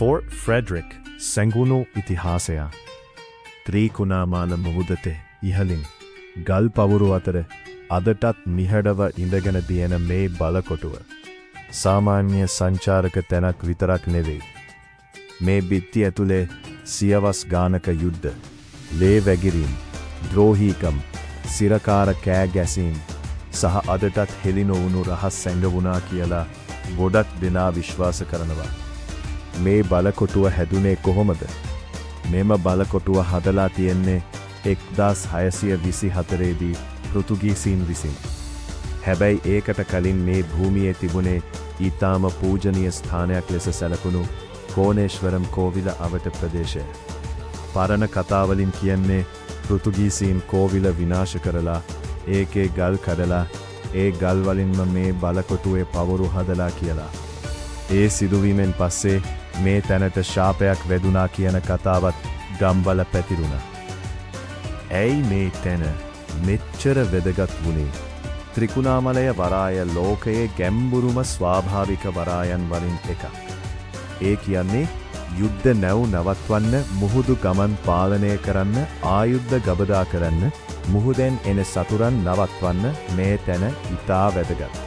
ෆෝර්ට් Frederick සැඟුණු ඉතිහාසය. ත්‍රිකුණාමාල මුහුදේ ඉහළින් ගල් පවුරු අතර අදටත් නිහඬව ඉඳගෙන තියෙන මේ බලකොටුව සාමාන්‍ය සංචාරක තැනක් විතරක් නෙවෙයි. මේ බිත්ති ඇතුලේ සියවස් ගානක යුද්ධ, ලේ වැගිරීම්, ද්‍රෝහීකම්, සිරකාර කෑ ගැසීම් සහ අදටත් හෙළි නොවුණු රහස් සැඟවුණා කියලා ගොඩක් දෙනා විශ්වාස කරනවා. මේ බලකොටුව හැදුනේ කොහොමද? මෙම බලකොටුව හදලා තියෙන්නේ 1624 දී පෘතුගීසීන් විසින්. හැබැයි ඒකට කලින් මේ භූමියේ තිබුණේ ඊටාම පූජනීය ස්ථානයක් ලෙස සැලකුණු කෝණේශ්වරම් කෝවිල අවට ප්‍රදේශය. පරණ කතාවලින් කියන්නේ පෘතුගීසීන් කෝවිල විනාශ කරලා ඒකේ ගල් කඩලා ඒ ගල් වලින්ම මේ බලකොටුවේ පවුරු හදලා කියලා. ඒ සිදුවීමෙන් පස්සේ මේ තැනට ශාපයක් වැදුනා කියන කතාවත් ගම්වල පැතිරුණා. ඇයි මේ තැන මෙච්චර වැදගත් වුණේ? ත්‍රිකුණාමලය වරාය ලෝකයේ ගැඹුරුම ස්වාභාවික වරායන් වලින් එකක්. ඒ කියන්නේ යුද්ධ නැව් නවත්වන්න, මුහුදු ගමන් පාලනය කරන්න, ආයුධ ගබඩා කරන්න, මුහුදෙන් එන සතුරන් නවත්වන්න මේ තැන ඉතා වැදගත්.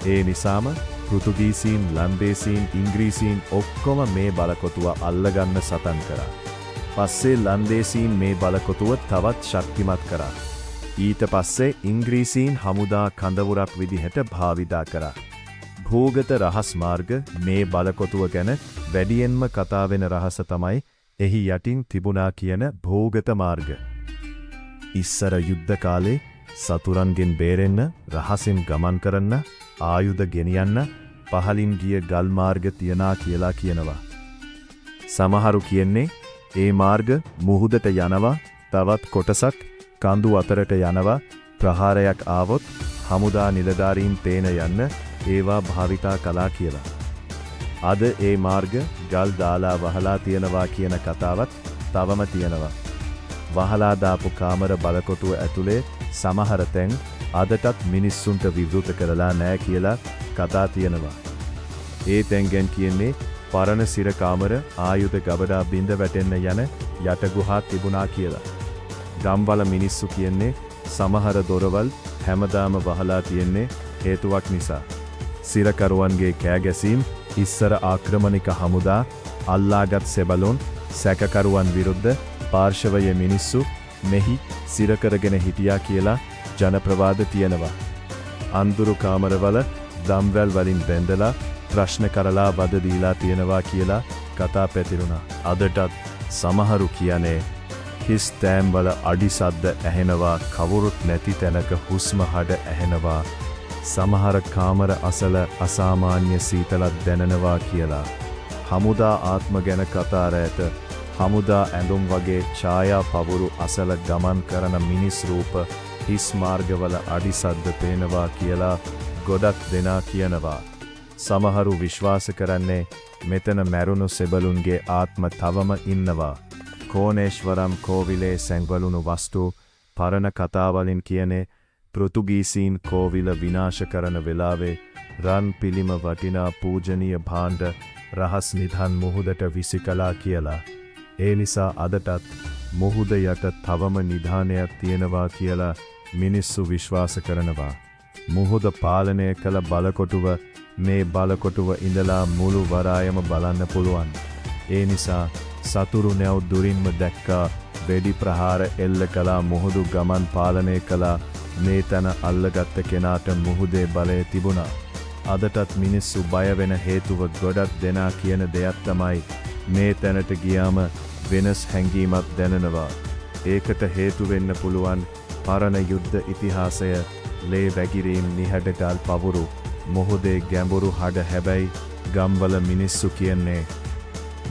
ඒ නිසාම පෘතුගීසීන්, ලන්දේසීන්, ඉංග්‍රීසීන් ඔක්කොම මේ බලකොටුව අල්ලගන්න සටන් කරා. පස්සේ ලන්දේසීන් මේ බලකොටුව තවත් ශක්තිමත් කරා. ඊට පස්සේ ඉංග්‍රීසීන් හමුදා කඳවුරක් විදිහට භාවිතා කරා. භූගත රහස් මාර්ග මේ බලකොටුව ගැන වැඩියෙන්ම කතා වෙන රහස තමයි එහි යටින් තිබුණා කියන භූගත මාර්ග. ඉස්සර යුද්ධ කාලේ සතුරන්ගෙන් බේරෙන්න, රහසින් ගමන් කරන්න, ආයුධ ගෙනියන්න පහලින් ගිය ගල් මාර්ග තියනා කියලා කියනවා. සමහරු කියන්නේ ඒ මාර්ග මුහුදට යනවා, තවත් කොටසක් කඳු අතරට යනවා, ප්‍රහාරයක් ආවොත් හමුදා නිලධාරීන් තේන යන්න ඒවා භාවිතා කළා කියලා. අද ඒ මාර්ග ගල් දාලා වහලා තියනවා කියන කතාවත් තවම තියෙනවා. වහලා දාපු කාමර බලකොටුව ඇතුලේ සමහර තැන් අදටත් මිනිස්සුන්ට විවෘත කරලා නැහැ කියලා කතා තියෙනවා. ඒ තැන් ගැන කියන්නේ පරණ සිර කාමර, ආයුධ ගබඩා බිඳ වැටෙන්න යන යට ගුහා තිබුණා කියලා. ගම්වල මිනිස්සු කියන්නේ සමහර දොරවල් හැමදාම වහලා තියෙන්නේ හේතුවක් නිසා. සිරකරුවන්ගේ කෑගැසීම්, ඉස්සර ආක්‍රමණික හමුදා, අල්ලාගත් සෙබළුන්, සැකකරුවන් විරුද්ධ පාර්ශවයේ මිනිස්සු මෙහි සිරකරගෙන හිටියා කියලා ජනප්‍රවාද තියෙනවා. අන්දුරු කාමරවල දම්වැල් වලින් බැඳලා ප්‍රශ්න කරලා වද දීලා තියෙනවා කියලා කතා පැතිරුණා. අදටත් සමහරු කියන්නේ හිස් තෑම්වල අඩි සද්ද ඇහෙනවා, කවුරුත් නැති තැනක හුස්ම හඩ ඇහෙනවා, සමහර කාමර අසල අසාමාන්‍ය සීතලක් දැනෙනවා කියලා. හමුදා ආත්ම ගැන කතා රැට හමුදා ඇඳුම් වගේ ඡායා පවුරු අසල ගමන් කරන මිනිස් රූප හිස් මාර්ගවල අඩි සද්ද පේනවා කියලා ගොඩක් දෙනා කියනවා. සමහරු විශ්වාස කරන්නේ මෙතන මැරුණු සෙබළුන්ගේ ආත්ම තවම ඉන්නවා. කෝණේශ්වරම් කෝවිලේ සැඟවලුණු වස්තු පරණ කතාවලින් කියන්නේ පෘතුගීසීන් කෝවිල විනාශ කරන වෙලාවේ රන් පිළිම වටිනා පූජනීය භාණ්ඩ රහස් නිධන් මුහුදට විසිකලා කියලා. ඒ නිසා අදටත් මුහුද යට තවම නිධානයක් තියෙනවා කියලා මිනිස්සු විශ්වාස කරනවා. මුහුද පාලනය කළ බලකොටුව මේ බලකොටුව ඉඳලා මුළු වරායම බලන්න පුළුවන්. ඒ නිසා සතුරු නැව් දුරින්ම දැක්කා, වෙඩි ප්‍රහාර එල්ල කළා, මුහුදු ගමන් පාලනය කළා. මේ තැන අල්ලගත්ත කෙනාට මුහුදේ බලය තිබුණා. අදටත් මිනිස්සු බය වෙන හේතුව ගොඩක් දෙනා කියන දෙයක් තමයි මේ තැනට ගියාම වෙනස් හැඟීමක් දැනෙනවා. ඒකට හේතු වෙන්න පුළුවන් පරණ යුද්ධ ඉතිහාසය, ලේ වැගිරීම්, නිහඬ ගල් පවුරු, මුහුදේ ගැඹුරු හඩ. හැබැයි ගම්වල මිනිස්සු කියන්නේ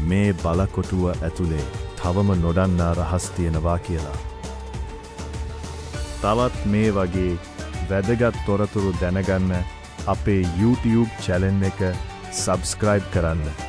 මේ බලකොටුව ඇතුලේ තවම නොදන්නා රහස් තියෙනවා කියලා. තවත් මේ වගේ වැදගත් තොරතුරු දැනගන්න අපේ YouTube channel එක subscribe කරන්න.